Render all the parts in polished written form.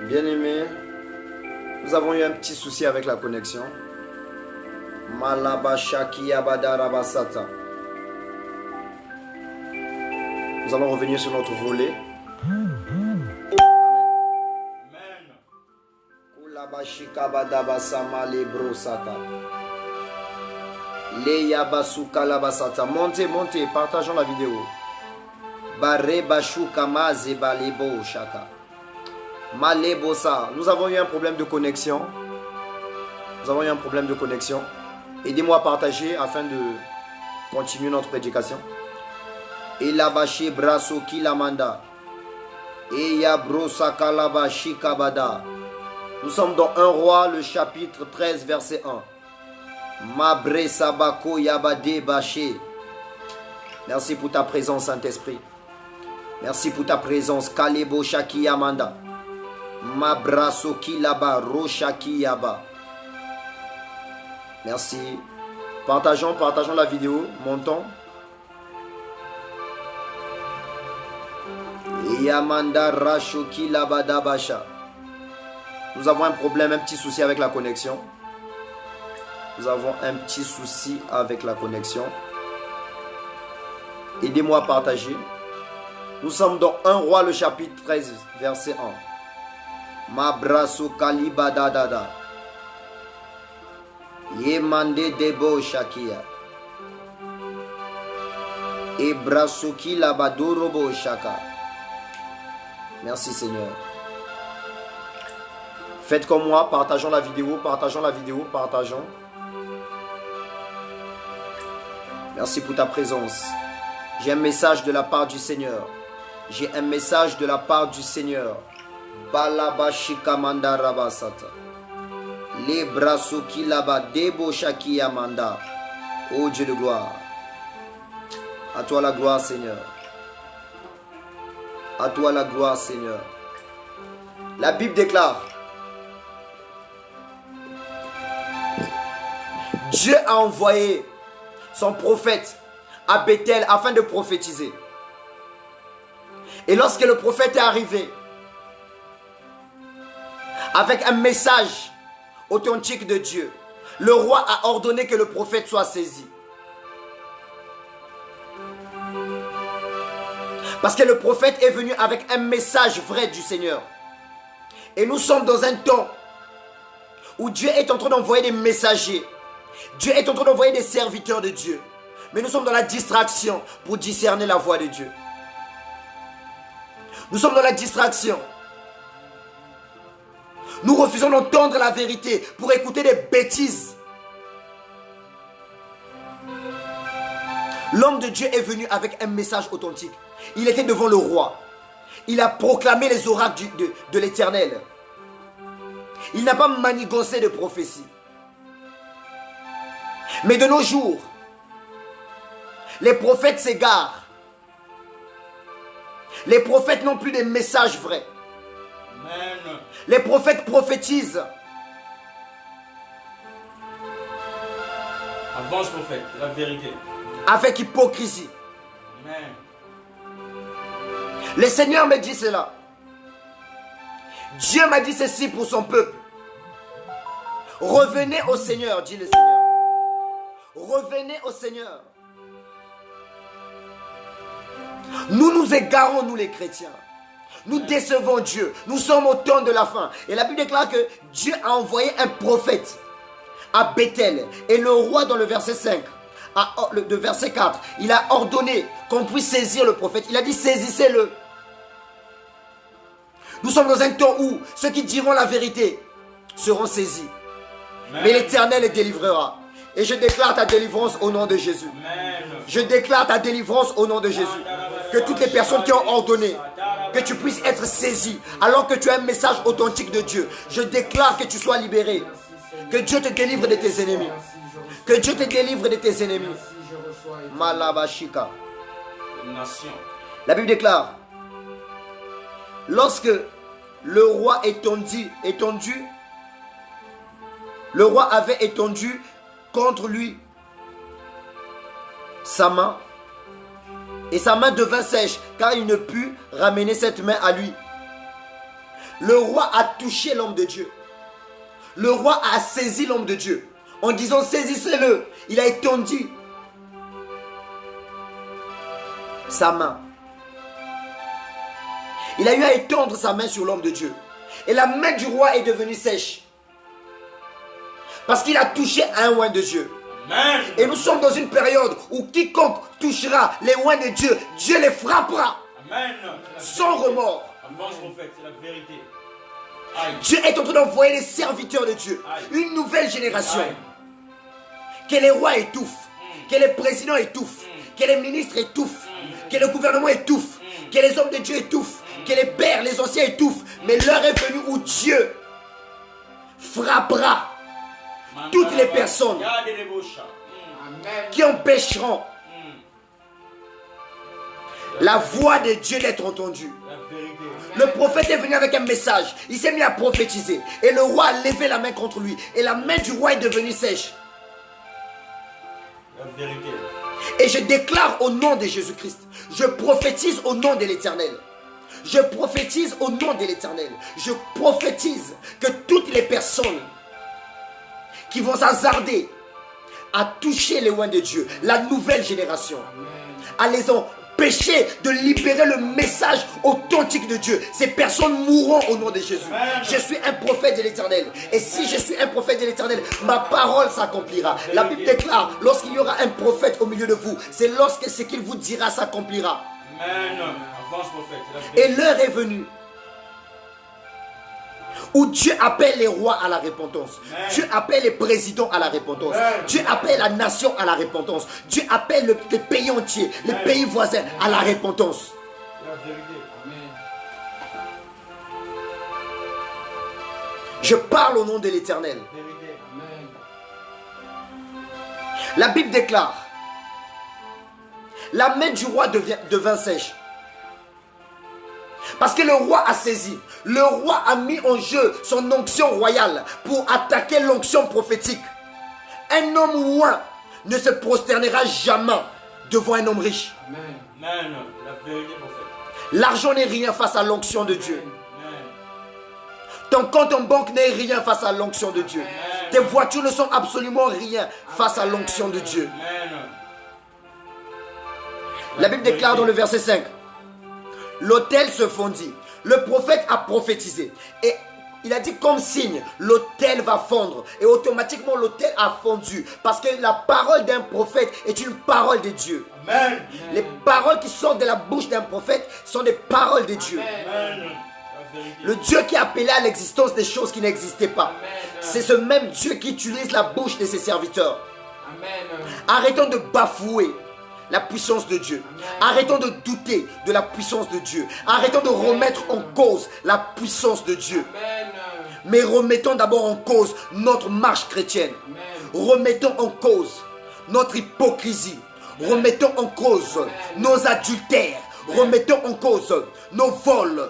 Bien-aimés, nous avons eu un petit souci avec la connexion. Malabashaki Abadarabasata. Nous allons revenir sur notre volet. Amen. Kulabashika Badabasama Lebrosata. Leyabasuka Labasata. Montez, montez, partageons la vidéo. Barre Bashuka Maze Balebo Shaka. Malebosa. Nous avons eu un problème de connexion. Aidez-moi à partager afin de continuer notre prédication. Elabashi braso kilamanda. Eya brosa kalabashi kabada. Nous sommes dans 1 Roi, le chapitre 13, verset 1. Mabre sabako yabade baché. Merci pour ta présence, Saint-Esprit. Merci pour ta présence. Kalebo shaki yamanda. Mabraso kilaba roshaki yaba. Merci. Partageons la vidéo. Montons. Yamanda Rashoki Labada Basha. Nous avons un problème, un petit souci avec la connexion. Aidez-moi à partager. Nous sommes dans 1 Roi, le chapitre 13, verset 1. Mabraso Kalibada Dada. Yemande Debo Shakia. Ebrasoki Labadorobo Shaka. Merci Seigneur. Faites comme moi, partageons la vidéo. Merci pour ta présence. J'ai un message de la part du Seigneur. Balabashika Mandarabasata. Les brasoki laba debo shaki amanda. Oh Dieu de gloire. À toi la gloire, Seigneur. La Bible déclare: Dieu a envoyé son prophète à Bethel afin de prophétiser. Et lorsque le prophète est arrivé avec un message authentique de Dieu, le roi a ordonné que le prophète soit saisi. Parce que le prophète est venu avec un message vrai du Seigneur. Et nous sommes dans un temps où Dieu est en train d'envoyer des messagers. Dieu est en train d'envoyer des serviteurs de Dieu. Mais nous sommes dans la distraction pour discerner la voix de Dieu. Nous sommes dans la distraction. Nous refusons d'entendre la vérité pour écouter des bêtises. L'homme de Dieu est venu avec un message authentique. Il était devant le roi. Il a proclamé les oracles de l'Éternel. Il n'a pas manigancé de prophétie. Mais de nos jours, les prophètes s'égarent. Les prophètes n'ont plus de messages vrais. Amen. Les prophètes prophétisent. Avance prophète, la vérité. Avec hypocrisie. Amen. Le Seigneur me dit cela. Dieu m'a dit ceci pour son peuple. Revenez au Seigneur, dit le Seigneur. Revenez au Seigneur. Nous nous égarons, nous les chrétiens. Nous décevons Dieu. Nous sommes au temps de la fin. Et la Bible déclare que Dieu a envoyé un prophète à Bethel. Et le roi, dans le verset 5, de verset 4, il a ordonné qu'on puisse saisir le prophète. Il a dit: saisissez-le. Nous sommes dans un temps où ceux qui diront la vérité seront saisis. Amen. Mais l'Éternel les délivrera. Et je déclare ta délivrance au nom de Jésus. Amen. Je déclare ta délivrance au nom de Jésus. Que toutes les personnes qui ont ordonné que tu puisses être saisi alors que tu as un message authentique de Dieu, je déclare que tu sois libéré. Que Dieu te délivre de tes ennemis. Que Dieu te délivre de tes ennemis. Malabashika. La Bible déclare: lorsque le roi le roi avait étendu contre lui sa main, et sa main devint sèche, car il ne put ramener cette main à lui. Le roi a touché l'homme de Dieu. Le roi a saisi l'homme de Dieu en disant saisissez-le. Il a étendu sa main. Il a eu à étendre sa main sur l'homme de Dieu. Et la main du roi est devenue sèche. Parce qu'il a touché un oint de Dieu. Amen. Et nous sommes dans une période où quiconque touchera les oints de Dieu, Dieu les frappera. Amen. Sans remords. Avance, prophète, c'est la vérité. Aïe. Dieu est en train d'envoyer les serviteurs de Dieu. Aïe. Une nouvelle génération. Aïe. Que les rois étouffent. Que les présidents étouffent. Que les ministres étouffent. Que le gouvernement étouffe. Que les hommes de Dieu étouffent. Que les pères, les anciens étouffent. Mais l'heure est venue où Dieu frappera toutes les personnes qui empêcheront la voix de Dieu d'être entendue. La vérité. Le prophète est venu avec un message. Il s'est mis à prophétiser. Et le roi a levé la main contre lui. Et la main du roi est devenue sèche. La vérité. Et je déclare au nom de Jésus-Christ. Je prophétise au nom de l'Éternel. Je prophétise au nom de l'Éternel. Je prophétise que toutes les personnes qui vont s'hasarder à toucher les oints de Dieu, la nouvelle génération, à les empêcher de libérer le message authentique de Dieu, ces personnes mourront au nom de Jésus. Amen. Je suis un prophète de l'Éternel. Et si je suis un prophète de l'Éternel, ma parole s'accomplira. La Bible déclare, lorsqu'il y aura un prophète au milieu de vous, c'est lorsque ce qu'il vous dira s'accomplira. Amen. Avance, prophète, c'est la Et vérité. l'heure est venue où Dieu appelle les rois à la repentance. Amen. Dieu appelle les présidents à la repentance. Amen. Dieu appelle la nation à la repentance. Dieu appelle les pays entiers, les Amen. pays voisins à la repentance. La vérité. Je parle au nom de l'Éternel. Vérité. La Bible déclare, la main du roi devint sèche. Parce que le roi a saisi. Le roi a mis en jeu son onction royale pour attaquer l'onction prophétique. Un homme oint ne se prosternera jamais devant un homme riche. Amen. La vérité, prophète. L'argent n'est rien face à l'onction de Dieu. Amen. Ton compte en banque n'est rien face à l'onction de Dieu. Tes voitures ne sont absolument rien face à l'onction de Dieu. Amen. La Bible déclare dans le verset 5. L'autel se fondit. Le prophète a prophétisé. Et il a dit comme signe, l'autel va fondre. Et automatiquement l'autel a fondu. Parce que la parole d'un prophète est une parole de Dieu. Amen. Les paroles qui sortent de la bouche d'un prophète sont des paroles de Dieu. Amen. La vérité. Le Dieu qui appelait à l'existence des choses qui n'existaient pas. C'est ce même Dieu qui utilise la bouche de ses serviteurs. Arrêtons de bafouer la puissance de Dieu. Arrêtons de douter de la puissance de Dieu. Arrêtons de remettre en cause la puissance de Dieu. Mais remettons d'abord en cause notre marche chrétienne. Remettons en cause notre hypocrisie. Remettons en cause nos adultères. Remettons en cause nos vols,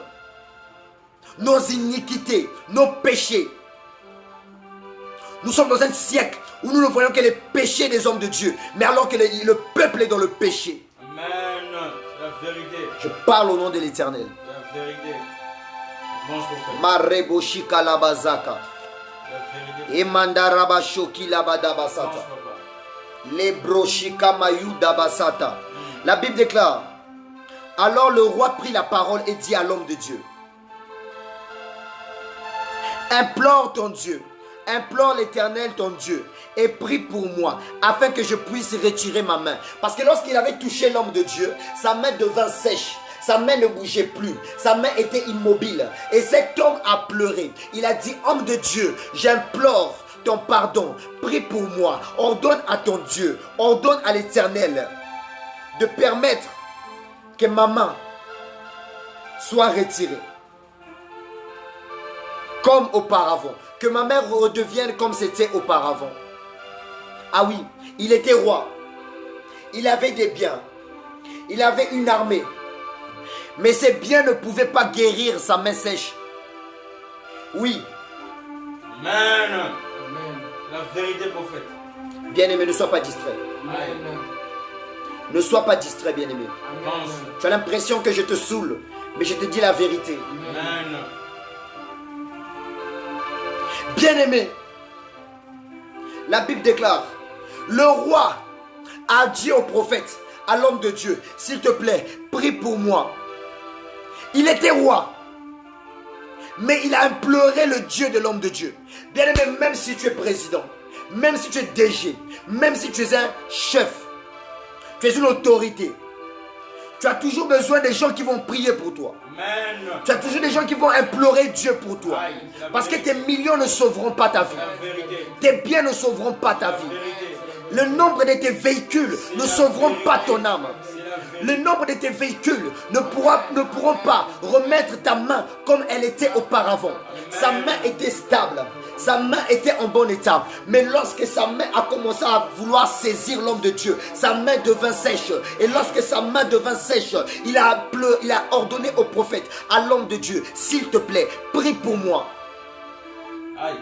nos iniquités, nos péchés. Nous sommes dans un siècle où nous ne voyons que les péchés des hommes de Dieu, mais alors que le peuple est dans le péché. Amen. La vérité. Je parle au nom de l'Éternel. La vérité. Avance, prophète. Mareboshika labazaka. La vérité. Emandarabashoki Avance, labadabasata. papa. Lebroshika mayudabasata. La Bible déclare, alors le roi prit la parole et dit à l'homme de Dieu, implore ton Dieu, implore l'Éternel ton Dieu et prie pour moi afin que je puisse retirer ma main. Parce que lorsqu'il avait touché l'homme de Dieu, sa main devint sèche. Sa main ne bougeait plus. Sa main était immobile. Et cet homme a pleuré. Il a dit, homme de Dieu, j'implore ton pardon. Prie pour moi. Ordonne à ton Dieu, ordonne à l'Éternel de permettre que ma main soit retirée. Comme auparavant. Que ma main redevienne comme c'était auparavant. Ah oui, il était roi. Il avait des biens. Il avait une armée. Mais ces biens ne pouvaient pas guérir sa main sèche. Oui. Amen. La vérité, prophète. Bien-aimé, ne sois pas distrait. Amen. Ne sois pas distrait, bien-aimé. Avance. Tu as l'impression que je te saoule. Mais je te dis la vérité. Amen. Bien-aimé, la Bible déclare, le roi a dit au prophète, à l'homme de Dieu, s'il te plaît, prie pour moi. Il était roi, mais il a imploré le Dieu de l'homme de Dieu. Bien-aimé, même si tu es président, même si tu es DG, même si tu es un chef, tu es une autorité, tu as toujours besoin des gens qui vont prier pour toi. Amen. Tu as toujours des gens qui vont implorer Dieu pour toi. Parce que tes millions ne sauveront pas ta vie. Tes biens ne sauveront pas ta vie. Le nombre de tes véhicules ne sauveront pas ton âme. Le nombre de tes véhicules ne pourront pas remettre ta main comme elle était auparavant. Sa main était stable. Sa main était en bon état. Mais lorsque sa main a commencé à vouloir saisir l'homme de Dieu, sa main devint sèche. Et lorsque sa main devint sèche, il a ordonné au prophète, à l'homme de Dieu, s'il te plaît, prie pour moi. Aïe.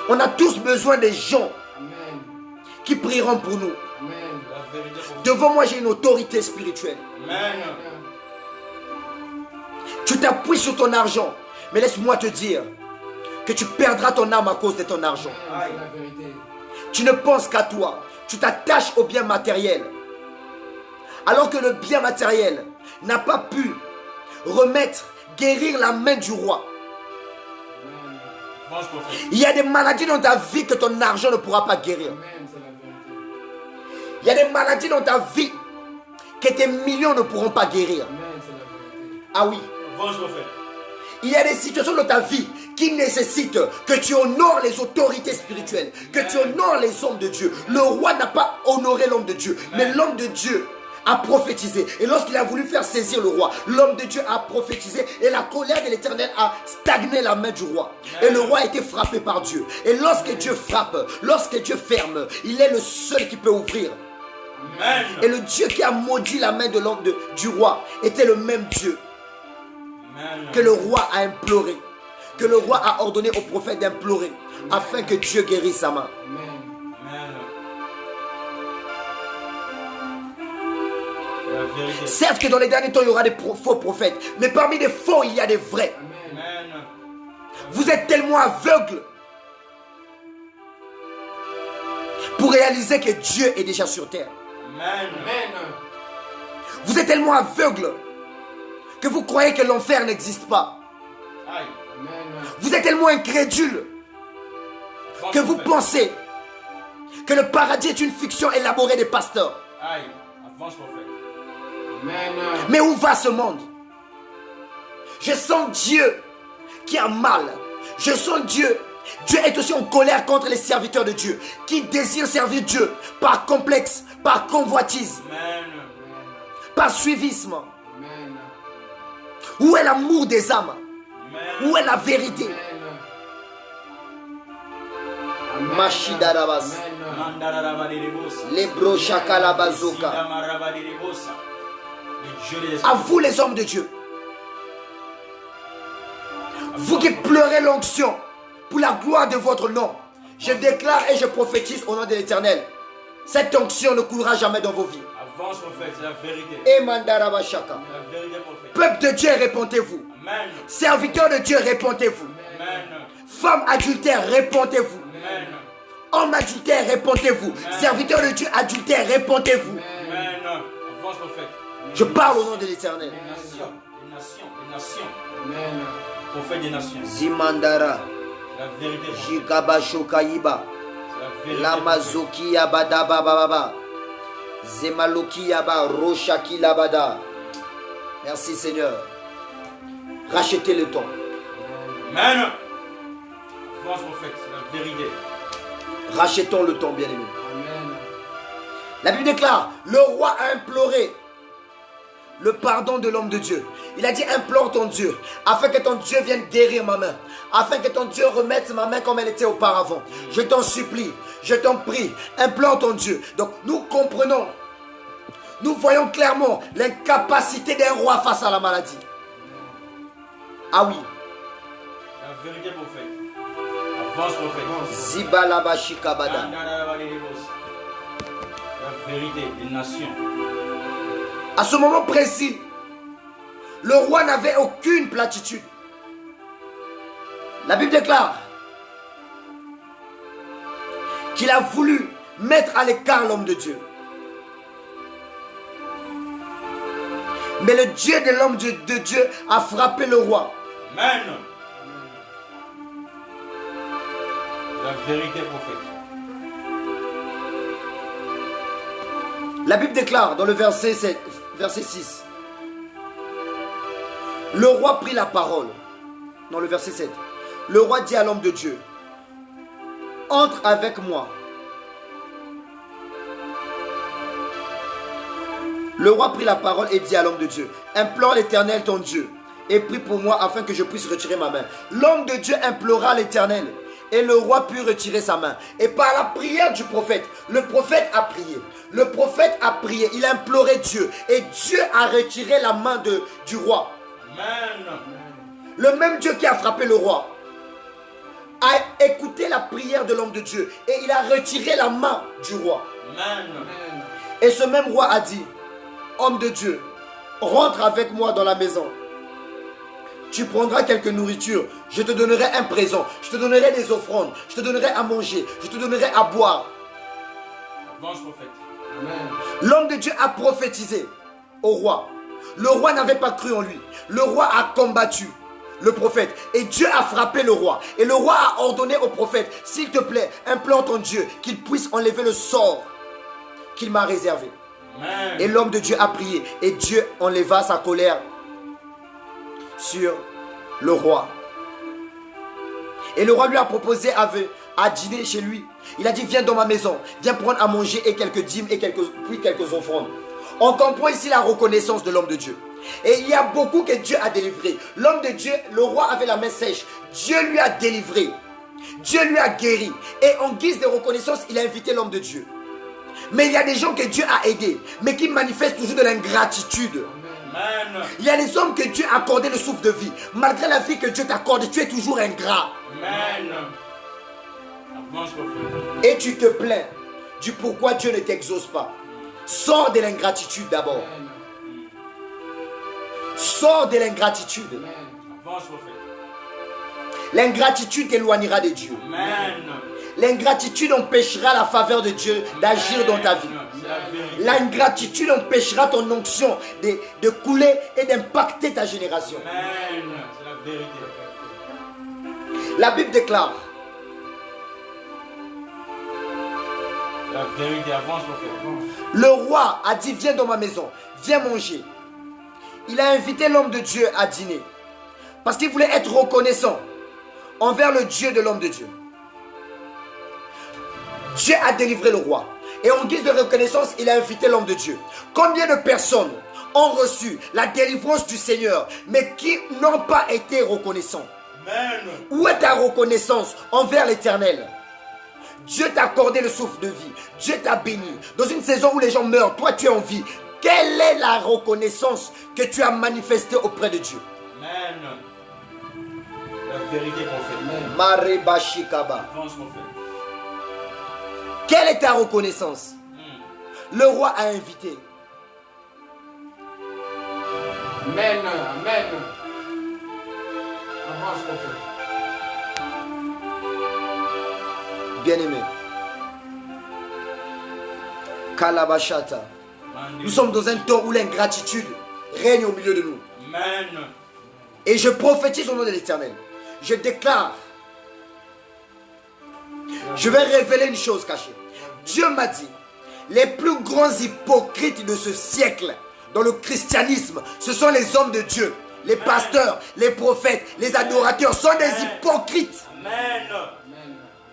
On a tous besoin des gens qui prieront pour nous. Devant moi, j'ai une autorité spirituelle. Amen. Tu t'appuies sur ton argent. Mais laisse-moi te dire que tu perdras ton âme à cause de ton argent. Aïe. Tu ne penses qu'à toi. Tu t'attaches au bien matériel. Alors que le bien matériel n'a pas pu guérir la main du roi. Il y a des maladies dans ta vie que ton argent ne pourra pas guérir. Il y a des maladies dans ta vie que tes millions ne pourront pas guérir. Ah oui. Il y a des situations dans ta vie qui nécessitent que tu honores les autorités spirituelles, que tu honores les hommes de Dieu. Le roi n'a pas honoré l'homme de Dieu, mais l'homme de Dieu a prophétisé. Et lorsqu'il a voulu faire saisir le roi, l'homme de Dieu a prophétisé et la colère de l'Éternel a stagné la main du roi. Et le roi a été frappé par Dieu. Et lorsque Dieu frappe, lorsque Dieu ferme, il est le seul qui peut ouvrir. Amen. Et le Dieu qui a maudit la main de l'homme du roi était le même Dieu que le roi a imploré, que le roi a ordonné au prophète d'implorer afin que Dieu guérisse sa main. Certes que dans les derniers temps il y aura des faux prophètes, mais parmi les faux il y a des vrais. Amen. Vous êtes tellement aveugles pour réaliser que Dieu est déjà sur terre. Amen. Vous êtes tellement aveugles que vous croyez que l'enfer n'existe pas. Aïe. Vous êtes tellement incrédules que vous pensez que le paradis est une fiction élaborée des pasteurs. Aïe. Avance, prophète. Mais où va ce monde? Je sens Dieu qui a mal. Je sens Dieu. Dieu est aussi en colère contre les serviteurs de Dieu qui désirent servir Dieu par complexe, par convoitise, Amen. par suivisme. Où est l'amour des âmes? Où est la vérité? Mashidarabas. Lebro Shakalabazoka. À vous les hommes de Dieu, vous qui pleurez l'onction pour la gloire de votre nom, je déclare et je prophétise au nom de l'Éternel, cette onction ne coulera jamais dans vos vies. Avance, prophète, c'est la vérité. Et Mandarabashaka. La vérité, prophète. Peuple de Dieu, répondez-vous. Amen. Serviteurs de Dieu, répondez-vous. Amen. Femmes adultères, répondez-vous. Amen. Hommes adultères, répondez-vous. Serviteurs de Dieu adultères, répondez-vous. Amen. Avance, prophète. Je parle au nom de l'Éternel. Des nations, des nations, des nations. Amen. Prophète des nations. Zimandara. La vérité. Jikabashokayiba. La vérité. Lamazoki Yabada Baba. Zemaloki Yaba Roshaki Labada. Merci Seigneur. Rachetez le temps. Amen. Avance, prophète, c'est la vérité. Rachetons le temps, bien-aimé. La Bible déclare, le roi a imploré le pardon de l'homme de Dieu. Il a dit, implore ton Dieu, afin que ton Dieu vienne guérir ma main, afin que ton Dieu remette ma main comme elle était auparavant. Je t'en supplie, je t'en prie, implore ton Dieu. Donc nous comprenons, nous voyons clairement l'incapacité d'un roi face à la maladie. Ah oui. La vérité, prophète. Avance, prophète. Zibalabashikabada. La vérité des nations. À ce moment précis, le roi n'avait aucune platitude. La Bible déclare qu'il a voulu mettre à l'écart l'homme de Dieu. Mais le Dieu de l'homme de Dieu a frappé le roi. Amen. La vérité, prophète. La Bible déclare dans le verset 6. Le roi prit la parole. Dans le verset 7. Le roi dit à l'homme de Dieu, entre avec moi. Le roi prit la parole et dit à l'homme de Dieu, implore l'Éternel ton Dieu et prie pour moi afin que je puisse retirer ma main. L'homme de Dieu implora l'Éternel et le roi put retirer sa main. Et par la prière du prophète, le prophète a prié. Le prophète a prié, il a imploré Dieu et Dieu a retiré la main du roi. Amen. Le même Dieu qui a frappé le roi a écouté la prière de l'homme de Dieu et il a retiré la main du roi. Amen. Et ce même roi a dit, homme de Dieu, rentre avec moi dans la maison. Tu prendras quelque nourriture, je te donnerai un présent, je te donnerai des offrandes, je te donnerai à manger, je te donnerai à boire. Avance, prophète. Amen. L'homme de Dieu a prophétisé au roi. Le roi n'avait pas cru en lui. Le roi a combattu le prophète et Dieu a frappé le roi. Et le roi a ordonné au prophète, s'il te plaît, implore ton Dieu qu'il puisse enlever le sort qu'il m'a réservé. Amen. Et l'homme de Dieu a prié et Dieu enleva sa colère sur le roi. Et le roi lui a proposé à dîner chez lui. Il a dit, viens dans ma maison, viens prendre à manger et quelques dîmes et puis quelques offrandes. On comprend ici la reconnaissance de l'homme de Dieu. Et il y a beaucoup que Dieu a délivré. L'homme de Dieu, le roi avait la main sèche. Dieu lui a délivré. Dieu lui a guéri. Et en guise de reconnaissance, il a invité l'homme de Dieu. Mais il y a des gens que Dieu a aidés, mais qui manifestent toujours de l'ingratitude. Amen. Il y a des hommes que Dieu a accordé le souffle de vie. Malgré la vie que Dieu t'accorde, tu es toujours ingrat. Amen. Avance, prophète. Et tu te plains du pourquoi Dieu ne t'exauce pas. Sors de l'ingratitude d'abord. Sors de l'ingratitude. Avance, prophète. L'ingratitude t'éloignera de Dieu. Amen. L'ingratitude empêchera la faveur de Dieu d'agir dans ta vie. C'est la vérité. L'ingratitude empêchera ton onction de couler et d'impacter ta génération. Amen. C'est la vérité. La Bible déclare, C'est la vérité. Avance, prophète. Avance. le roi a dit, viens dans ma maison, viens manger. Il a invité l'homme de Dieu à dîner parce qu'il voulait être reconnaissant envers le Dieu de l'homme de Dieu. Dieu a délivré le roi. Et en guise de reconnaissance, il a invité l'homme de Dieu. Combien de personnes ont reçu la délivrance du Seigneur, mais qui n'ont pas été reconnaissants? Amen. Où est ta reconnaissance envers l'Éternel? Dieu t'a accordé le souffle de vie. Dieu t'a béni. Dans une saison où les gens meurent, toi tu es en vie. Quelle est la reconnaissance que tu as manifestée auprès de Dieu? Amen. La vérité, prophète. Marebashikaba. Avance, prophète. Quelle est ta reconnaissance? Le roi a invité. Amen. Amen. Avance, prophète. Bien-aimé. Kalabashata. Nous sommes dans un temps où l'ingratitude règne au milieu de nous. Amen. Et je prophétise au nom de l'Éternel. Je déclare. Je vais révéler une chose cachée. Dieu m'a dit, les plus grands hypocrites de ce siècle dans le christianisme, ce sont les hommes de Dieu. Les pasteurs, les prophètes, les adorateurs sont des hypocrites. Amen.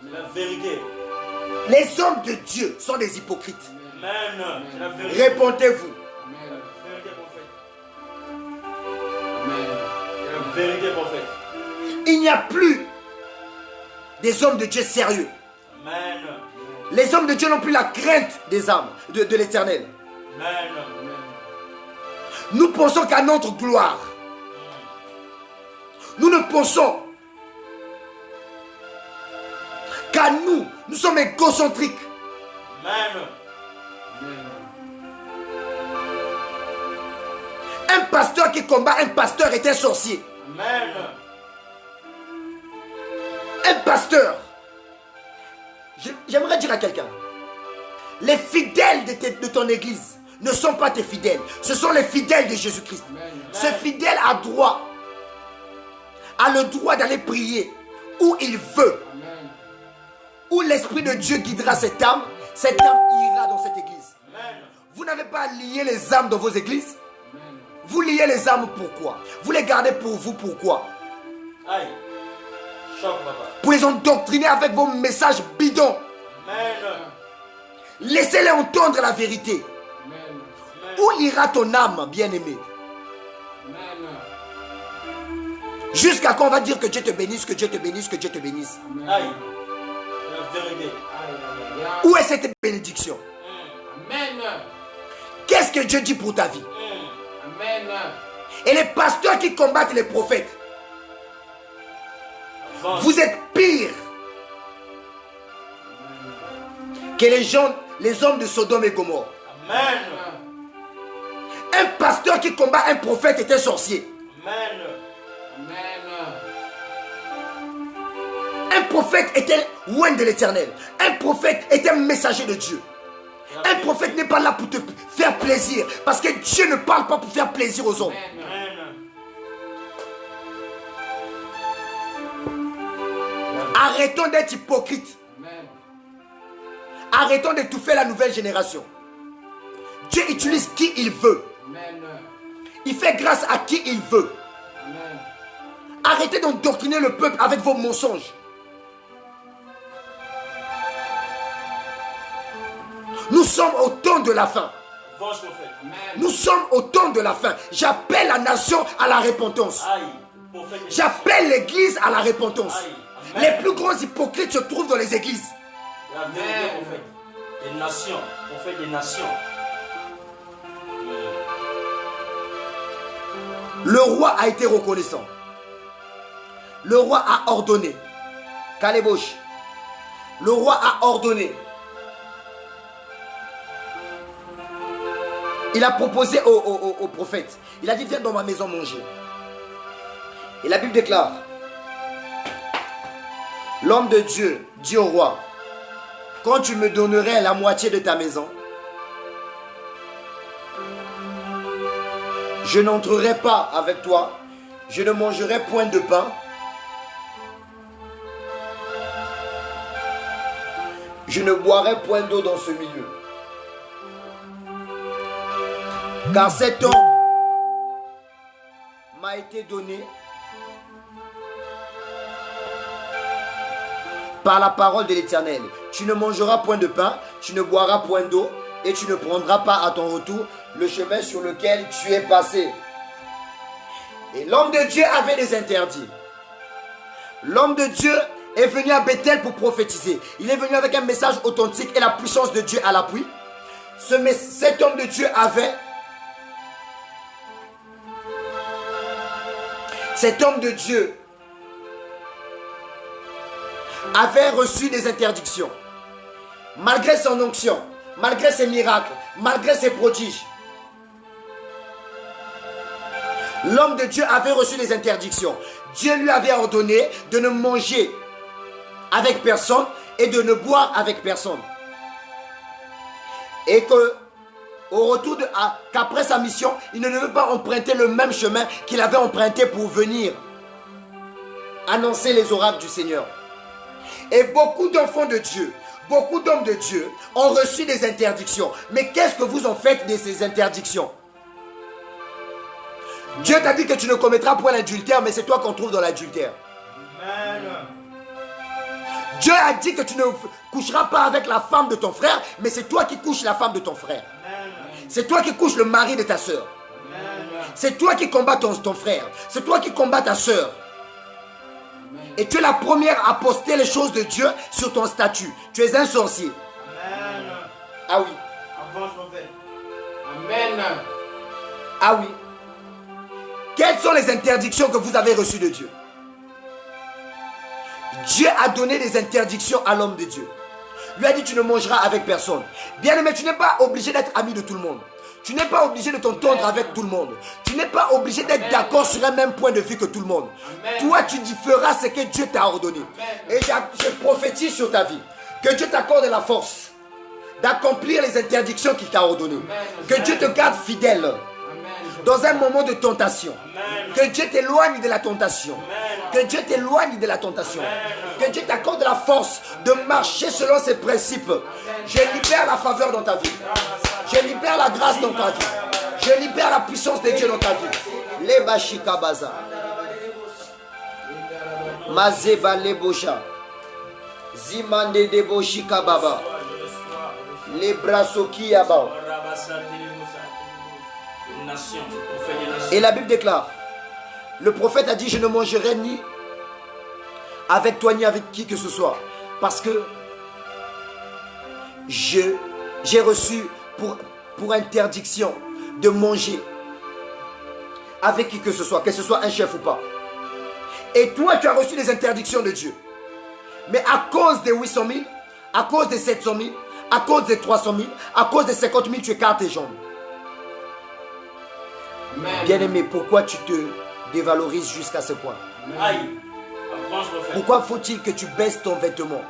C'est la vérité. Les hommes de Dieu sont des hypocrites. Amen. C'est la vérité. Répondez-vous. Amen. Vérité, prophète. Amen. C'est la vérité, prophète. Il n'y a plus des hommes de Dieu sérieux. Amen. Les hommes de Dieu n'ont plus la crainte des âmes, de l'Éternel. Amen. Nous pensons qu'à notre gloire. Nous ne pensons qu'à nous. Nous sommes égocentriques. Amen. Un pasteur qui combat un pasteur est un sorcier. Amen. Un pasteur. J'aimerais dire à quelqu'un, les fidèles de ton église ne sont pas tes fidèles. Ce sont les fidèles de Jésus-Christ. Ce fidèle a le droit d'aller prier où il veut. Amen. Où l'Esprit de Dieu guidera cette âme ira dans cette église. Amen. Vous n'avez pas à lier les âmes dans vos églises. Amen. Vous liez les âmes pourquoi? Vous les gardez pour vous pourquoi? Aïe. Choc, papa. Pour les endoctriner avec vos messages bidons. Amen. Laissez-les entendre la vérité. Amen. Où ira ton âme, bien-aimé? Amen. Jusqu'à quand on va dire que Dieu te bénisse, que Dieu te bénisse, que Dieu te bénisse? Aïe. La vérité. Aïe, aïe, aïe. Où est cette bénédiction? Amen. Qu'est-ce que Dieu dit pour ta vie? Amen. Et les pasteurs qui combattent les prophètes, Avance. vous êtes pires que les hommes de Sodome et Gomorrhe. Amen. Un pasteur qui combat un prophète est un sorcier. Amen. Amen. Un prophète est un loin de l'éternel. Un prophète est un messager de Dieu. Un prophète n'est pas là pour te faire plaisir. Parce que Dieu ne parle pas pour faire plaisir aux hommes. Amen. Arrêtons d'être hypocrites. Amen. Arrêtons d'étouffer la nouvelle génération. Dieu utilise qui il veut. Amen. Il fait grâce à qui il veut. Amen. Arrêtez d'endoctriner le peuple avec vos mensonges. Nous sommes au temps de la fin. Avance, prophète. Amen. Nous sommes au temps de la fin. J'appelle la nation à la repentance. Aïe. Prophète. J'appelle l'église à la repentance. Aïe. Amen. Les plus grands hypocrites se trouvent dans les églises. La vérité, prophète. Des nations. Prophète des nations. Le roi a été reconnaissant. Le roi a ordonné. Calébauche. Le roi a ordonné. Il a proposé au prophète. Il a dit, viens dans ma maison manger. Et la Bible déclare, l'homme de Dieu dit au roi, quand tu me donnerais la moitié de ta maison, je n'entrerai pas avec toi, je ne mangerai point de pain, je ne boirai point d'eau dans ce milieu. Car cet homme m'a été donné par la parole de l'Éternel. Tu ne mangeras point de pain, tu ne boiras point d'eau, et tu ne prendras pas à ton retour le chemin sur lequel tu es passé. Et l'homme de Dieu avait des interdits. L'homme de Dieu est venu à Bethel pour prophétiser. Il est venu avec un message authentique et la puissance de Dieu à l'appui. Cet homme de Dieu avait... Cet homme de Dieu avait reçu des interdictions. Malgré son onction, malgré ses miracles, malgré ses prodiges. L'homme de Dieu avait reçu des interdictions. Dieu lui avait ordonné de ne manger avec personne et de ne boire avec personne. Et que, au retour qu'après sa mission, il ne devait pas emprunter le même chemin qu'il avait emprunté pour venir annoncer les oracles du Seigneur. Et beaucoup d'enfants de Dieu, beaucoup d'hommes de Dieu ont reçu des interdictions. Mais qu'est-ce que vous en faites de ces interdictions? Dieu t'a dit que tu ne commettras point l'adultère, mais c'est toi qu'on trouve dans l'adultère. Amen. Dieu a dit que tu ne coucheras pas avec la femme de ton frère, mais c'est toi qui couches la femme de ton frère. Amen. C'est toi qui couches le mari de ta soeur. Amen. C'est toi qui combats ton frère. C'est toi qui combats ta soeur. Et tu es la première à poster les choses de Dieu sur ton statut. Tu es un sorcier. Amen. Ah oui. Avance, prophète. Amen. Ah oui. Quelles sont les interdictions que vous avez reçues de Dieu? Dieu a donné des interdictions à l'homme de Dieu. Lui a dit, tu ne mangeras avec personne. Bien aimé, tu n'es pas obligé d'être ami de tout le monde. Tu n'es pas obligé de t'entendre avec tout le monde. Tu n'es pas obligé d'être d'accord sur un même point de vue que tout le monde. Amen. Toi, tu feras ce que Dieu t'a ordonné. Amen. Et je prophétise sur ta vie. Que Dieu t'accorde la force d'accomplir les interdictions qu'il t'a ordonnées. Que Dieu te garde fidèle dans un moment de tentation. Que Dieu t'éloigne de la tentation. Que Dieu t'éloigne de la tentation. Que Dieu t'accorde la force de marcher selon ses principes. Je libère la faveur dans ta vie. Je libère la grâce dans ta vie. Je libère la puissance de Dieu dans ta vie. Les bashika baza. Mazeba lebosha. Zimande de boshika baba. Les brasoki yaba. Et la Bible déclare, le prophète a dit, je ne mangerai ni avec toi ni avec qui que ce soit, parce que j'ai reçu pour interdiction de manger avec qui que ce soit un chef ou pas. Et toi, tu as reçu des interdictions de Dieu. Mais à cause des 800 000, à cause des 700 000, à cause des 300 000, à cause des 50 000, tu écartes tes jambes. Bien-aimé, pourquoi tu te dévalorises jusqu'à ce point? Pourquoi faut-il que tu baisses ton vêtement,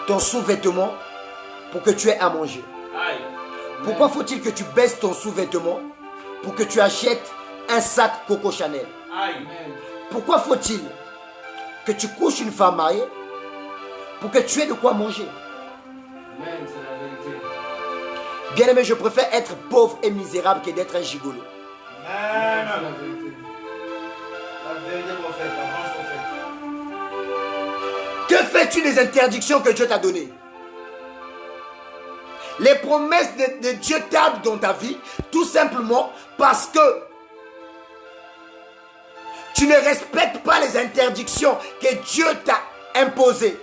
ton sous-vêtement, pour que tu aies à manger? Pourquoi faut-il que tu baisses ton sous-vêtement pour que tu achètes un sac Coco Chanel? Pourquoi faut-il que tu couches une femme mariée pour que tu aies de quoi manger? Bien-aimé, je préfère être pauvre et misérable que d'être un gigolo. Amen. La vérité, prophète, prophète. Que fais-tu des interdictions que Dieu t'a données? Les promesses de Dieu tardent dans ta vie tout simplement parce que tu ne respectes pas les interdictions que Dieu t'a imposées.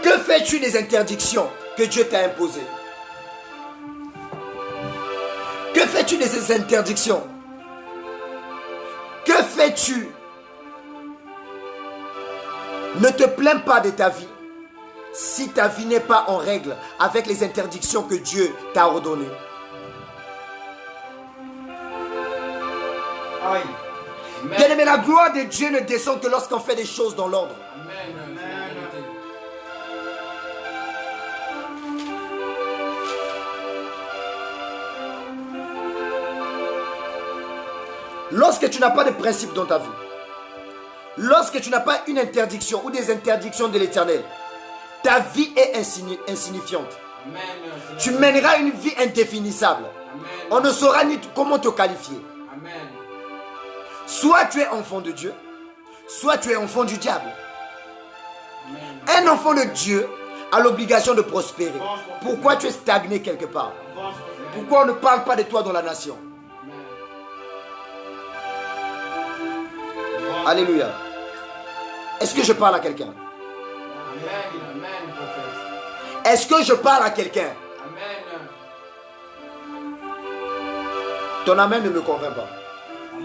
Que fais-tu des interdictions que Dieu t'a imposées? Que fais-tu de ces interdictions? Que fais-tu? Ne te plains pas de ta vie si ta vie n'est pas en règle avec les interdictions que Dieu t'a ordonnées. Bien-aimé, la gloire de Dieu ne descend que lorsqu'on fait des choses dans l'ordre. Lorsque tu n'as pas de principe dans ta vie, lorsque tu n'as pas une interdiction ou des interdictions de l'Éternel, ta vie est insignifiante. Tu mèneras une vie indéfinissable. On ne saura ni comment te qualifier. Soit tu es enfant de Dieu, soit tu es enfant du diable. Un enfant de Dieu a l'obligation de prospérer. Pourquoi tu es stagné quelque part? Pourquoi on ne parle pas de toi dans la nation? Alléluia. Est-ce que je parle à quelqu'un? Est-ce que je parle à quelqu'un? Ton amen ne me convainc pas.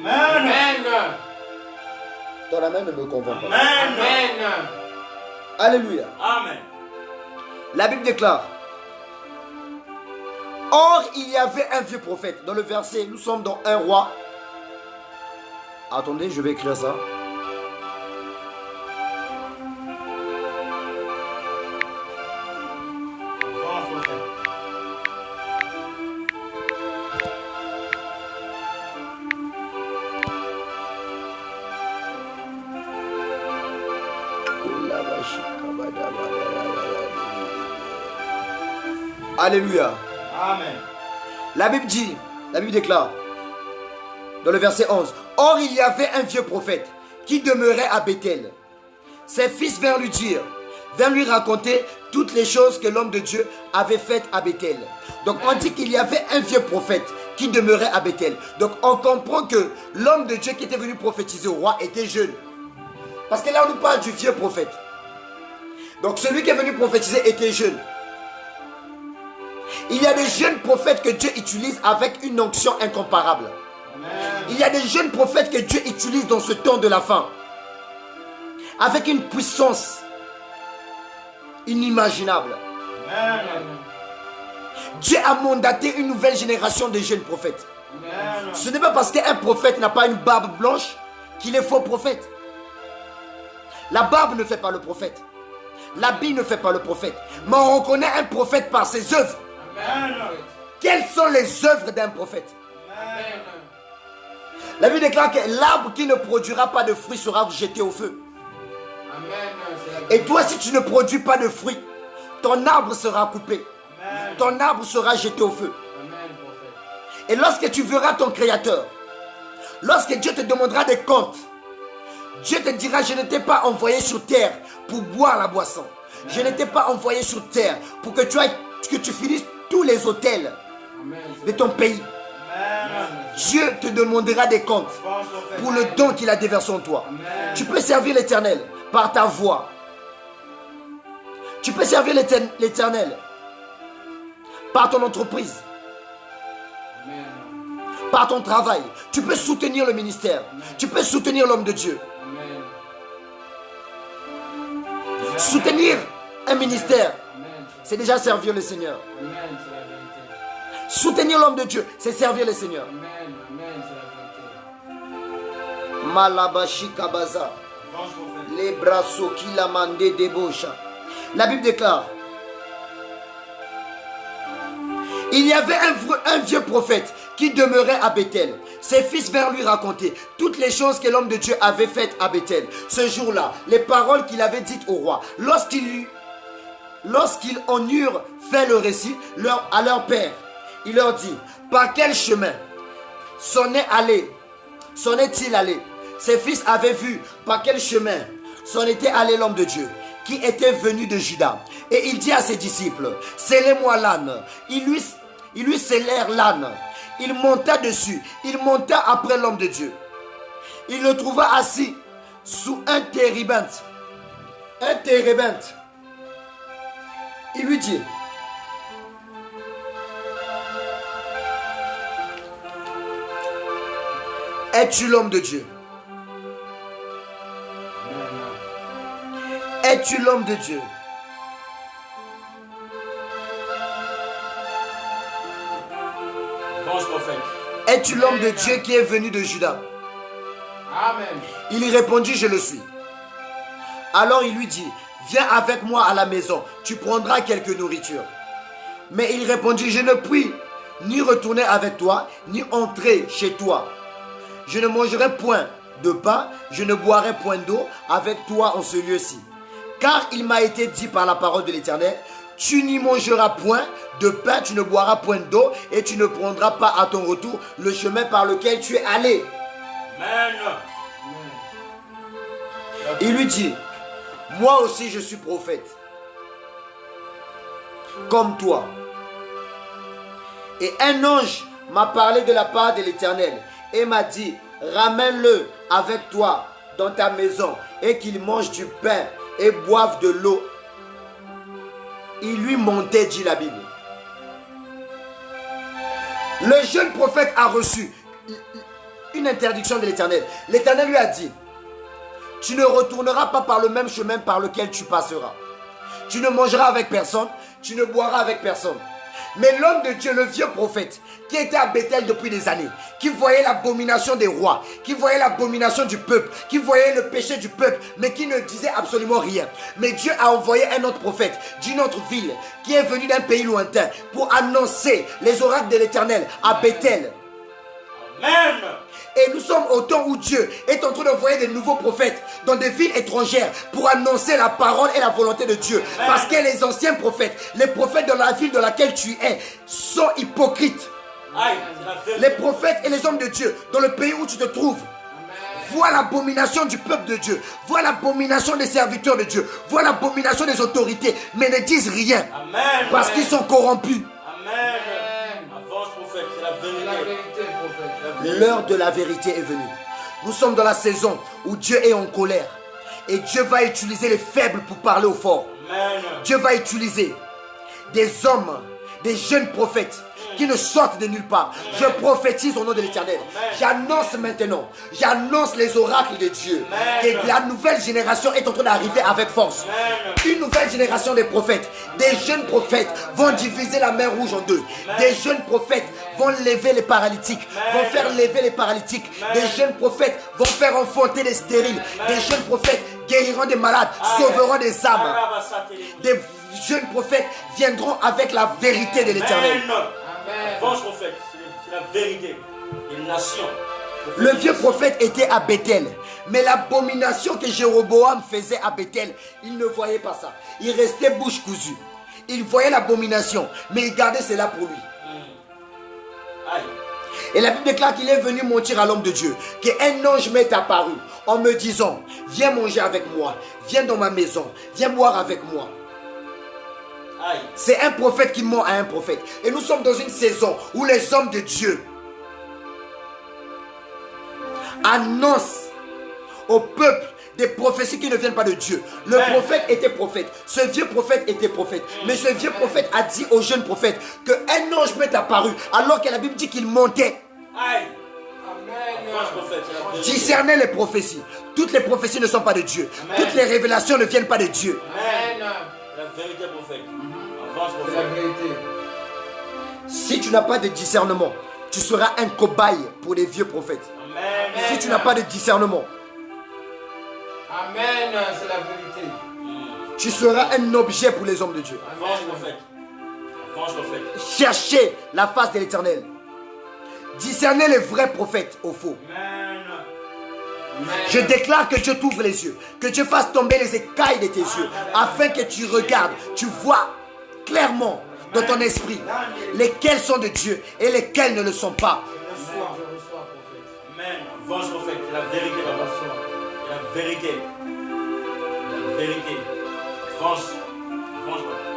Amen. Ton amen ne me convainc pas. Amen. Alléluia. Amen. La Bible déclare, or il y avait un vieux prophète. Dans le verset, nous sommes dans 1 Roi. Attendez, je vais écrire ça. Alléluia. Amen. La Bible dit, la Bible déclare, dans le verset 11, or il y avait un vieux prophète qui demeurait à Bethel. Ses fils vinrent lui dire, vinrent lui raconter toutes les choses que l'homme de Dieu avait faites à Bethel. Donc on dit qu'il y avait un vieux prophète qui demeurait à Bethel. Donc on comprend que l'homme de Dieu qui était venu prophétiser au roi était jeune. Parce que là on nous parle du vieux prophète. Donc celui qui est venu prophétiser était jeune. Il y a des jeunes prophètes que Dieu utilise avec une onction incomparable. Amen. Il y a des jeunes prophètes que Dieu utilise dans ce temps de la fin. Avec une puissance inimaginable. Amen. Dieu a mandaté une nouvelle génération de jeunes prophètes. Amen. Ce n'est pas parce qu'un prophète n'a pas une barbe blanche qu'il est faux prophète. La barbe ne fait pas le prophète. L'habit ne fait pas le prophète. Mais on reconnaît un prophète par ses œuvres. Amen. Quelles sont les œuvres d'un prophète? Amen. La Bible déclare que l'arbre qui ne produira pas de fruits sera jeté au feu. Amen. Et toi, si tu ne produis pas de fruits, ton arbre sera coupé. Amen. Ton arbre sera jeté au feu. Amen, prophète. Et lorsque tu verras ton Créateur, lorsque Dieu te demandera des comptes, Dieu te dira: je ne t'ai pas envoyé sur terre pour boire la boisson. Je ne t'ai pas envoyé sur terre pour que tu finisses tous les hôtels Amen. de ton pays. Amen. Dieu te demandera des comptes Pense, prophète. pour le don qu'il a déversé en toi. Amen. Tu peux servir l'Éternel par ta voix. Tu peux servir l'Éternel par ton entreprise, Amen. par ton travail. Tu peux soutenir le ministère. Tu peux soutenir l'homme de Dieu. Amen. Soutenir un ministère, Amen. c'est déjà servir le Seigneur. Amen, c'est la vérité. Soutenir l'homme de Dieu, c'est servir le Seigneur. Amen. Amen, c'est la vérité. Malabashi Kabaza. Pense, prophète. Les bras qui l'a mandé débaucha. La Bible déclare: il y avait un vieux prophète qui demeurait à Bethel. Ses fils vinrent lui raconter toutes les choses que l'homme de Dieu avait faites à Bethel. Ce jour-là, les paroles qu'il avait dites au roi. Lorsqu'ils en eurent fait le récit à leur père, il leur dit: par quel chemin s'en est-il allé? Ses fils avaient vu par quel chemin s'en était allé l'homme de Dieu, qui était venu de Juda. Et il dit à ses disciples: scellez-moi l'âne. Ils lui scellèrent l'âne. Il monta dessus. Il monta après l'homme de Dieu. Il le trouva assis sous un térébinthe. Un térébinthe. Il lui dit: es-tu l'homme de Dieu? Es-tu l'homme de Dieu? Pense, prophète. Es-tu l'homme de Dieu qui est venu de Juda? Amen. Il y répondit: je le suis. Alors il lui dit: viens avec moi à la maison, tu prendras quelque nourriture. Mais il répondit: je ne puis ni retourner avec toi, ni entrer chez toi. Je ne mangerai point de pain, je ne boirai point d'eau avec toi en ce lieu-ci. Car il m'a été dit par la parole de l'Éternel: tu n'y mangeras point de pain, tu ne boiras point d'eau, et tu ne prendras pas à ton retour le chemin par lequel tu es allé. Amen. Il lui dit: moi aussi je suis prophète, comme toi. Et un ange m'a parlé de la part de l'Éternel et m'a dit: ramène-le avec toi dans ta maison et qu'il mange du pain et boive de l'eau. Il lui montait, dit la Bible. Le jeune prophète a reçu une interdiction de l'Éternel. L'Éternel lui a dit: tu ne retourneras pas par le même chemin par lequel tu passeras. Tu ne mangeras avec personne, tu ne boiras avec personne. Mais l'homme de Dieu, le vieux prophète, qui était à Bethel depuis des années, qui voyait l'abomination des rois, qui voyait l'abomination du peuple, qui voyait le péché du peuple, mais qui ne disait absolument rien. Mais Dieu a envoyé un autre prophète d'une autre ville, qui est venu d'un pays lointain, pour annoncer les oracles de l'Éternel à Bethel. Amen. Et nous sommes au temps où Dieu est en train d'envoyer de nouveaux prophètes dans des villes étrangères pour annoncer la parole et la volonté de Dieu. Amen. Parce que les anciens prophètes, les prophètes dans la ville dans laquelle tu es, sont hypocrites. Aïe, c'est la vérité. Les prophètes et les hommes de Dieu dans le pays où tu te trouves voient l'abomination du peuple de Dieu, voient l'abomination des serviteurs de Dieu, voient l'abomination des autorités, mais ne disent rien Amen. parce qu'ils sont corrompus. Amen. Avance, prophète, c'est la C'est la vérité. vérité, prophète. L'heure de la vérité est venue. Nous sommes dans la saison où Dieu est en colère. Et Dieu va utiliser les faibles pour parler aux forts. Amen. Dieu va utiliser des hommes, des jeunes prophètes qui ne sortent de nulle part. Je prophétise au nom de l'Éternel. J'annonce maintenant, j'annonce les oracles de Dieu, que la nouvelle génération est en train d'arriver avec force. Une nouvelle génération de prophètes, des jeunes prophètes vont diviser la mer Rouge en deux. Des jeunes prophètes vont lever les paralytiques, vont faire lever les paralytiques. Des jeunes prophètes vont faire enfanter les stériles. Des jeunes prophètes guériront des malades, sauveront des âmes. Des jeunes prophètes viendront avec la vérité de l'Éternel. False prophète, c'est la vérité des nations. Le vieux prophète était à Bethel, mais l'abomination que Jéroboam faisait à Bethel, il ne voyait pas ça. Il restait bouche cousue. Il voyait l'abomination, mais il gardait cela pour lui. Aïe. Et la Bible déclare qu'il est venu mentir à l'homme de Dieu, qu'un ange m'est apparu en me disant, viens manger avec moi, viens dans ma maison, viens boire avec moi. C'est un prophète qui ment à un prophète. Et nous sommes dans une saison où les hommes de Dieu annoncent au peuple des prophéties qui ne viennent pas de Dieu. Le prophète était prophète. Ce vieux prophète était prophète. Mais ce vieux prophète a dit au jeune prophète qu'un ange m'est apparu alors que la Bible dit qu'il montait. Aïe. Discerner les prophéties. Toutes les prophéties ne sont pas de Dieu. Toutes les révélations ne viennent pas de Dieu. La vérité prophète. C'est la vérité. Si tu n'as pas de discernement, tu seras un cobaye pour les vieux prophètes. Amen. Si tu n'as pas de discernement, Amen, c'est la vérité. tu seras un objet pour les hommes de Dieu. Cherchez la face de l'Éternel. Discernez les vrais prophètes au faux. Je déclare que Dieu t'ouvre les yeux, que Dieu fasse tomber les écailles de tes yeux, afin que tu regardes, tu vois clairement dans ton esprit lesquels sont de Dieu et lesquels ne le sont pas. Amen. Venge prophète, c'est la vérité, papa. La vérité. La vérité. Venge. Venge prophète.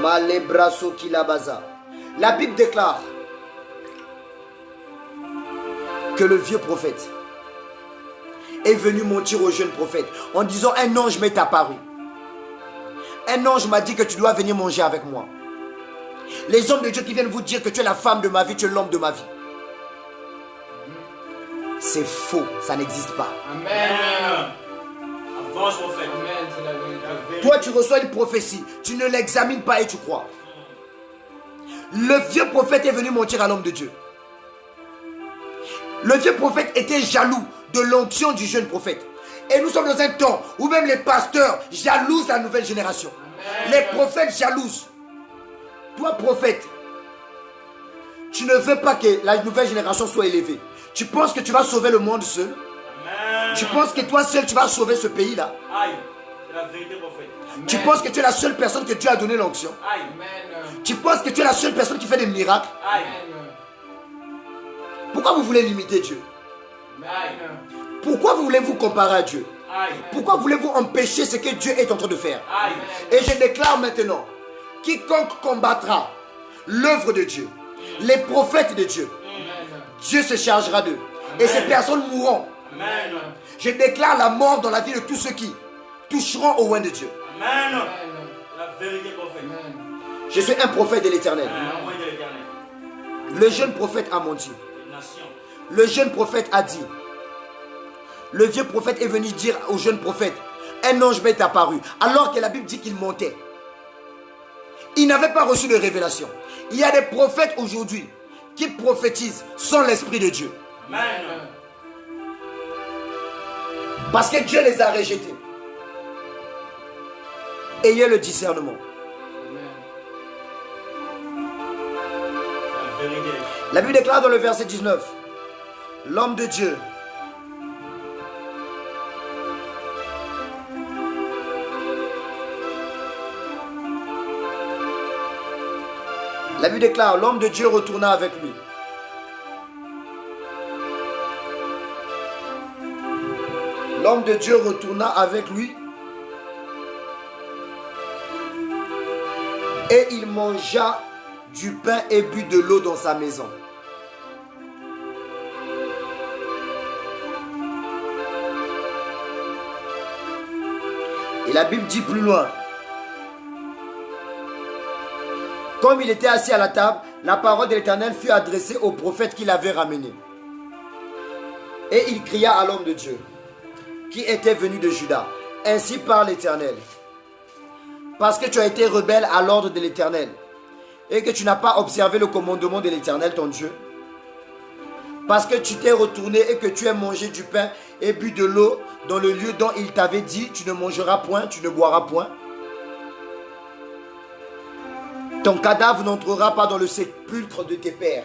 Malebraso Kilabaza. La Bible déclare que le vieux prophète est venu mentir au jeune prophète en disant un ange m'est apparu. Un ange m'a dit que tu dois venir manger avec moi. Les hommes de Dieu qui viennent vous dire que tu es la femme de ma vie, tu es l'homme de ma vie. C'est faux, ça n'existe pas. Amen. Avance prophète. Amen, c'est la vérité. Toi tu reçois une prophétie, tu ne l'examines pas et tu crois. Le vieux prophète est venu mentir à l'homme de Dieu. Le vieux prophète était jaloux de l'onction du jeune prophète. Et nous sommes dans un temps où même les pasteurs jalousent la nouvelle génération. Amen. Les prophètes jalousent. Toi prophète, tu ne veux pas que la nouvelle génération soit élevée. Tu penses que tu vas sauver le monde seul? Amen. Tu penses que toi seul tu vas sauver ce pays-là? Aïe, c'est la vérité prophète. Amen. Tu penses que tu es la seule personne que Dieu a donné l'onction? Aïe. Tu penses que tu es la seule personne qui fait des miracles? Aïe. Pourquoi vous voulez limiter Dieu? Aïe. Pourquoi voulez-vous comparer à Dieu? Aïe. Pourquoi voulez-vous empêcher ce que Dieu est en train de faire? Aïe. Et je déclare maintenant, quiconque combattra l'œuvre de Dieu, les prophètes de Dieu, Dieu se chargera d'eux. Et ces personnes mourront. Amen. Je déclare la mort dans la vie de tous ceux qui toucheront au oint de Dieu. Amen. La vérité prophète. Je suis un prophète de l'Éternel. Le jeune prophète a menti. Le jeune prophète a dit. Le vieux prophète est venu dire au jeune prophète, un ange m'est apparu, alors que la Bible dit qu'il montait. Il n'avait pas reçu de révélation. Il y a des prophètes aujourd'hui qui prophétisent sans l'Esprit de Dieu. Amen. Parce que Dieu les a rejetés. Ayez le discernement. La Bible déclare dans le verset 19, l'homme de Dieu La Bible déclare, l'homme de Dieu retourna avec lui. L'homme de Dieu retourna avec lui et il mangea du pain et but de l'eau dans sa maison. la Bible dit plus loin. Comme il était assis à la table, la parole de l'Éternel fut adressée au prophète qui l'avait ramené. Et il cria à l'homme de Dieu, qui était venu de Juda. Ainsi parle l'Éternel. Parce que tu as été rebelle à l'ordre de l'Éternel, et que tu n'as pas observé le commandement de l'Éternel ton Dieu, parce que tu t'es retourné et que tu as mangé du pain et bu de l'eau dans le lieu dont il t'avait dit, tu ne mangeras point, tu ne boiras point. Ton cadavre n'entrera pas dans le sépulcre de tes pères.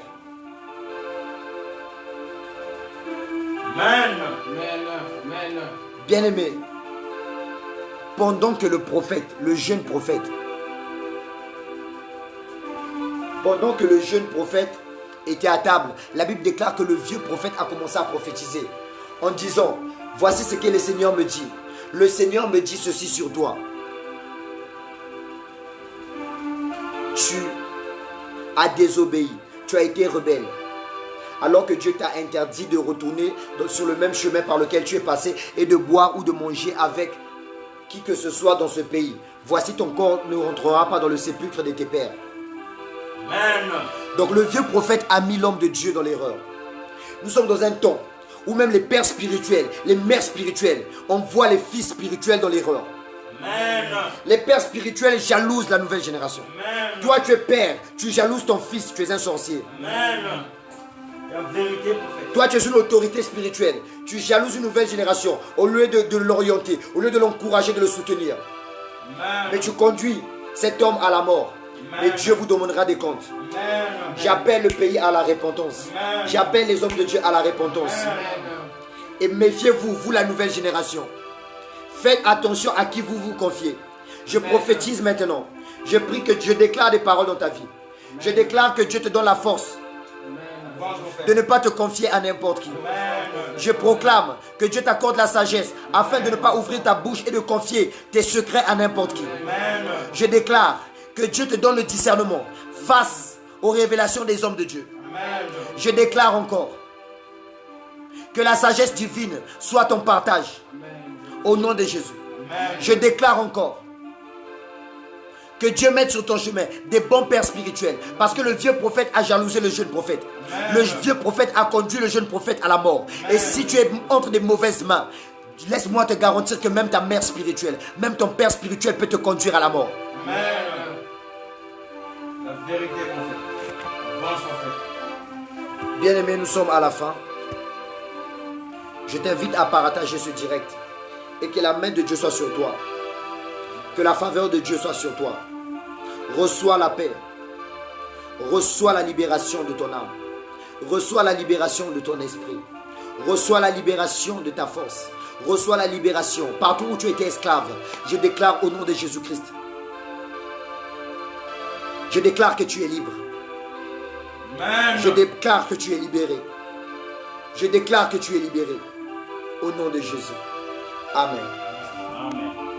Amen. Bien-aimé, pendant que le prophète, le jeune prophète, était à table, la Bible déclare que le vieux prophète a commencé à prophétiser en disant, voici ce que le Seigneur me dit. Le Seigneur me dit ceci sur toi. Tu as désobéi, tu as été rebelle. Alors que Dieu t'a interdit de retourner sur le même chemin par lequel tu es passé et de boire ou de manger avec qui que ce soit dans ce pays. Voici ton corps ne rentrera pas dans le sépulcre de tes pères. Amen. Donc le vieux prophète a mis l'homme de Dieu dans l'erreur. Nous sommes dans un temps où même les pères spirituels, les mères spirituelles envoient les fils spirituels dans l'erreur. Amen. Les pères spirituels jalousent la nouvelle génération. Amen. Toi tu es père, tu jalouses ton fils, tu es un sorcier. Amen. La vérité, prophète. Toi tu es une autorité spirituelle, tu jalouses une nouvelle génération au lieu de l'orienter, au lieu de l'encourager, de le soutenir. Amen. Mais tu conduis cet homme à la mort. Amen. Et Dieu vous demandera des comptes. Amen. J'appelle le pays à la repentance. Amen. J'appelle les hommes de Dieu à la repentance. Et méfiez-vous, vous la nouvelle génération. Faites attention à qui vous vous confiez. Je prophétise maintenant. Je prie que Dieu déclare des paroles dans ta vie. Je déclare que Dieu te donne la force de ne pas te confier à n'importe qui. Je proclame que Dieu t'accorde la sagesse afin de ne pas ouvrir ta bouche et de confier tes secrets à n'importe qui. Je déclare que Dieu te donne le discernement face aux révélations des hommes de Dieu. Je déclare encore que la sagesse divine soit ton partage au nom de Jésus. Je déclare encore que Dieu mette sur ton chemin des bons pères spirituels. Parce que le vieux prophète a jalousé le jeune prophète. Le vieux prophète a conduit le jeune prophète à la mort. Et si tu es entre des mauvaises mains, laisse-moi te garantir que même ta mère spirituelle, même ton père spirituel peut te conduire à la mort. Amen. La vérité, prophète. Avance, prophète. Bien-aimés, nous sommes à la fin. Je t'invite à partager ce direct. Et que la main de Dieu soit sur toi. Que la faveur de Dieu soit sur toi. Reçois la paix. Reçois la libération de ton âme. Reçois la libération de ton esprit. Reçois la libération de ta force. Reçois la libération. Partout où tu étais esclave, je déclare au nom de Jésus-Christ. Je déclare que tu es libre. Amen. Je déclare que tu es libéré. Je déclare que tu es libéré. Au nom de Jésus. Amen. Amen.